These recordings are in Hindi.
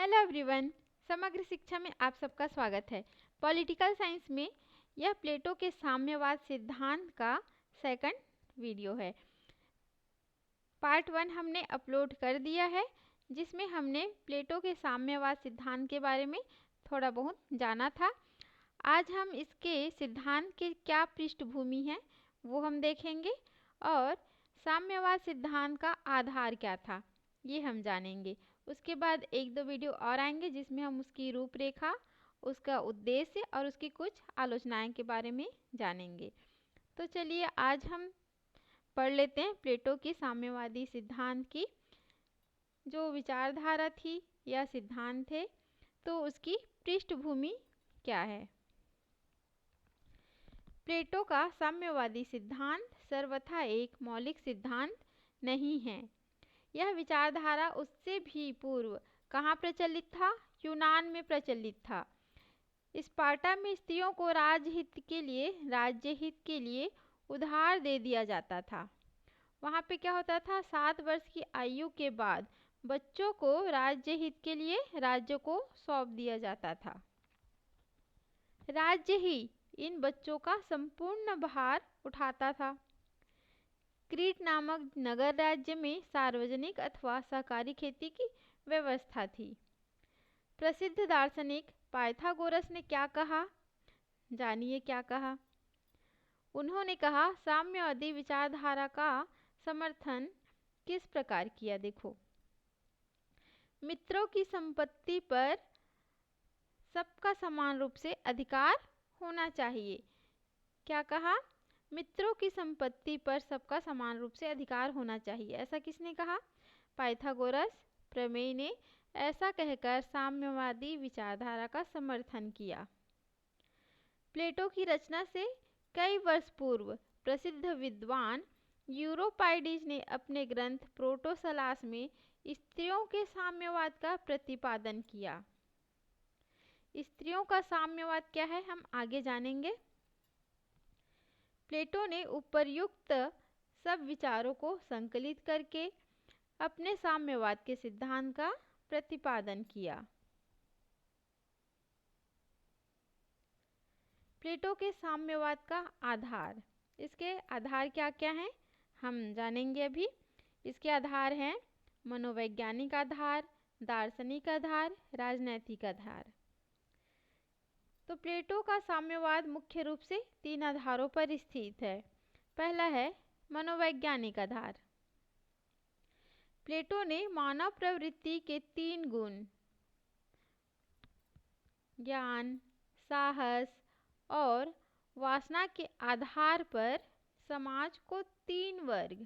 हेलो एवरीवन, समग्र शिक्षा में आप सबका स्वागत है। पॉलिटिकल साइंस में यह प्लेटो के साम्यवाद सिद्धांत का सेकंड वीडियो है। पार्ट 1 हमने अपलोड कर दिया है, जिसमें हमने प्लेटो के साम्यवाद सिद्धांत के बारे में थोड़ा बहुत जाना था। आज हम इसके सिद्धांत के क्या पृष्ठभूमि है वो हम देखेंगे और साम्यवाद सिद्धांत का आधार क्या था ये हम जानेंगे। उसके बाद एक दो वीडियो और आएंगे जिसमें हम उसकी रूपरेखा, उसका उद्देश्य और उसकी कुछ आलोचनाएं के बारे में जानेंगे। तो चलिए आज हम पढ़ लेते हैं प्लेटो की साम्यवादी सिद्धांत की जो विचारधारा थी या सिद्धांत थे, तो उसकी पृष्ठभूमि क्या है। प्लेटो का साम्यवादी सिद्धांत सर्वथा एक मौलिक सिद्धांत नहीं है। यह विचारधारा उससे भी पूर्व कहाँ प्रचलित था? यूनान में प्रचलित था। स्पार्टा में स्त्रियों को राज्य हित के लिए उधार दे दिया जाता था। वहाँ पे क्या होता था? 7 वर्ष की आयु के बाद बच्चों को राज्य हित के लिए राज्य को सौंप दिया जाता था। राज्य ही इन बच्चों का संपूर्ण भार उठाता था। क्रीट नामक नगर राज्य में सार्वजनिक अथवा सहकारी खेती की व्यवस्था थी। प्रसिद्ध दार्शनिक पाइथागोरस ने क्या कहा? जानिए क्या कहा। उन्होंने कहा साम्यवादी विचारधारा का समर्थन किस प्रकार किया। देखो, मित्रों की संपत्ति पर सबका समान रूप से अधिकार होना चाहिए। क्या कहा? मित्रों की संपत्ति पर सबका समान रूप से अधिकार होना चाहिए। ऐसा किसने कहा? पाइथागोरस प्रमेय ने ऐसा कहकर साम्यवादी विचारधारा का समर्थन किया। प्लेटो की रचना से कई वर्ष पूर्व प्रसिद्ध विद्वान यूरोपाइडिस ने अपने ग्रंथ प्रोटोसलास में स्त्रियों के साम्यवाद का प्रतिपादन किया। स्त्रियों का साम्यवाद क्या है हम आगे जानेंगे। प्लेटो ने उपर्युक्त सब विचारों को संकलित करके अपने साम्यवाद के सिद्धांत का प्रतिपादन किया। प्लेटो के साम्यवाद का आधार, इसके आधार क्या क्या हैं हम जानेंगे अभी। इसके आधार हैं मनोवैज्ञानिक आधार, दार्शनिक आधार, राजनैतिक आधार। तो प्लेटो का साम्यवाद मुख्य रूप से 3 आधारों पर स्थित है। पहला है मनोवैज्ञानिक आधार। प्लेटो ने मानव प्रवृत्ति के 3 गुण ज्ञान, साहस और वासना के आधार पर समाज को 3 वर्ग,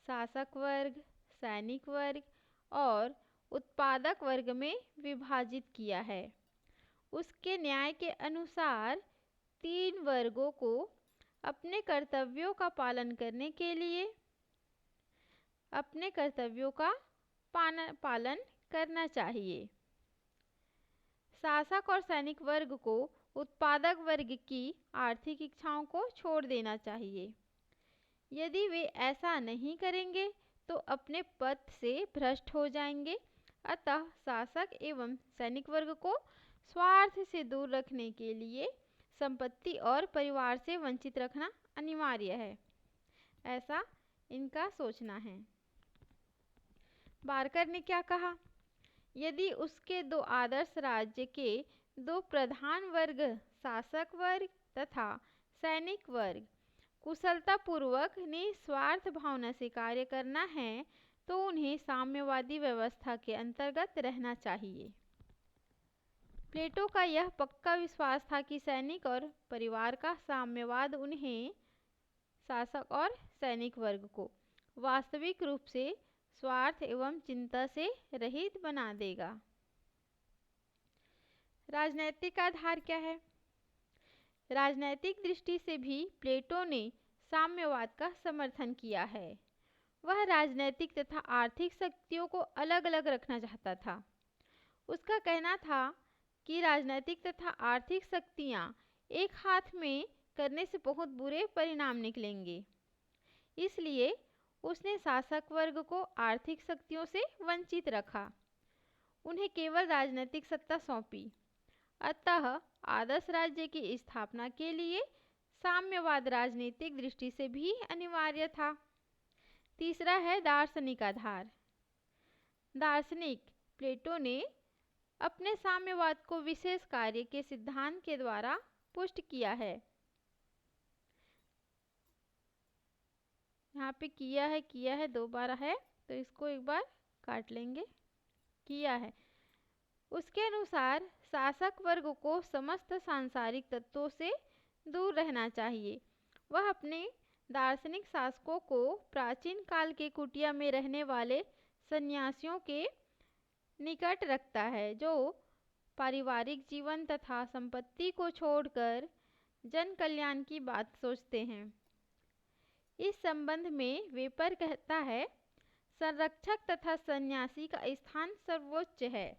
शासक वर्ग, सैनिक वर्ग और उत्पादक वर्ग में विभाजित किया है। उसके न्याय के अनुसार 3 वर्गों को अपने कर्तव्यों का पालन करने के लिए अपने कर्तव्यों का पालन करना चाहिए। शासक और सैनिक वर्ग को उत्पादक वर्ग की आर्थिक इच्छाओं को छोड़ देना चाहिए। यदि वे ऐसा नहीं करेंगे तो अपने पद से भ्रष्ट हो जाएंगे। अतः शासक एवं सैनिक वर्ग को स्वार्थ से दूर रखने के लिए संपत्ति और परिवार से वंचित रखना अनिवार्य है, ऐसा इनका सोचना है। बारकर ने क्या कहा? यदि उसके 2 आदर्श राज्य के 2 प्रधान वर्ग शासक वर्ग तथा सैनिक वर्ग कुशलतापूर्वक निस्वार्थ भावना से कार्य करना है तो उन्हें साम्यवादी व्यवस्था के अंतर्गत रहना चाहिए। प्लेटो का यह पक्का विश्वास था कि सैनिक और परिवार का साम्यवाद उन्हें शासक और सैनिक वर्ग को वास्तविक रूप से स्वार्थ एवं चिंता से रहित बना देगा। राजनैतिक आधार क्या है? राजनैतिक दृष्टि से भी प्लेटो ने साम्यवाद का समर्थन किया है। वह राजनैतिक तथा आर्थिक शक्तियों को अलग अलग रखना चाहता था। उसका कहना था कि राजनैतिक तथा आर्थिक शक्तियां एक हाथ में करने से बहुत बुरे परिणाम निकलेंगे। इसलिए उसने शासक वर्ग को आर्थिक शक्तियों से वंचित रखा। उन्हें केवल राजनीतिक सत्ता सौंपी। अतः आदर्श राज्य की स्थापना के लिए साम्यवाद राजनीतिक दृष्टि से भी अनिवार्य था। तीसरा है दार्शनिक आधार। दार्शनिक प्लेटो ने अपने साम्यवाद को विशेष कार्य के सिद्धांत के द्वारा पुष्ट किया है। यहाँ पे किया है 2 बार है, तो इसको एक बार काट लेंगे। किया है। उसके अनुसार शासक वर्ग को समस्त सांसारिक तत्वों से दूर रहना चाहिए। वह अपने दार्शनिक शासकों को प्राचीन काल के कुटिया में रहने वाले सन्यासियों के निकट रखता है, जो पारिवारिक जीवन तथा संपत्ति को छोड़कर जन कल्याण की बात सोचते हैं। इस संबंध में वेपर कहता है, संरक्षक तथा सन्यासी का स्थान सर्वोच्च है।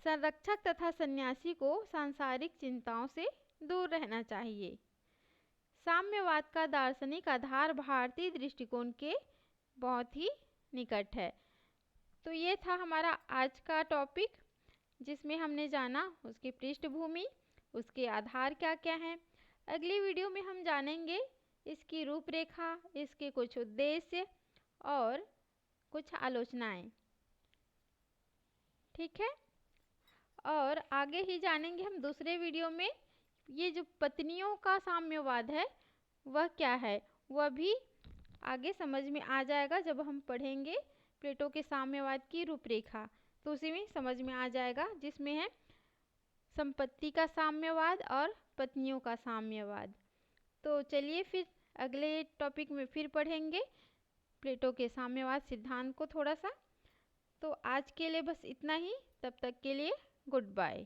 संरक्षक तथा सन्यासी को सांसारिक चिंताओं से दूर रहना चाहिए। साम्यवाद का दार्शनिक आधार भारतीय दृष्टिकोण के बहुत ही निकट है। तो ये था हमारा आज का टॉपिक, जिसमें हमने जाना उसकी पृष्ठभूमि, उसके आधार क्या क्या हैं। अगली वीडियो में हम जानेंगे इसकी रूपरेखा, इसके कुछ उद्देश्य और कुछ आलोचनाएं। ठीक है, और आगे ही जानेंगे हम दूसरे वीडियो में ये जो पत्नियों का साम्यवाद है वह क्या है, वह भी आगे समझ में आ जाएगा जब हम पढ़ेंगे प्लेटो के साम्यवाद की रूपरेखा। तो उसी में समझ में आ जाएगा, जिसमें है संपत्ति का साम्यवाद और पत्नियों का साम्यवाद। तो चलिए फिर अगले टॉपिक में फिर पढ़ेंगे प्लेटो के साम्यवाद सिद्धांत को थोड़ा सा। तो आज के लिए बस इतना ही, तब तक के लिए गुड बाय।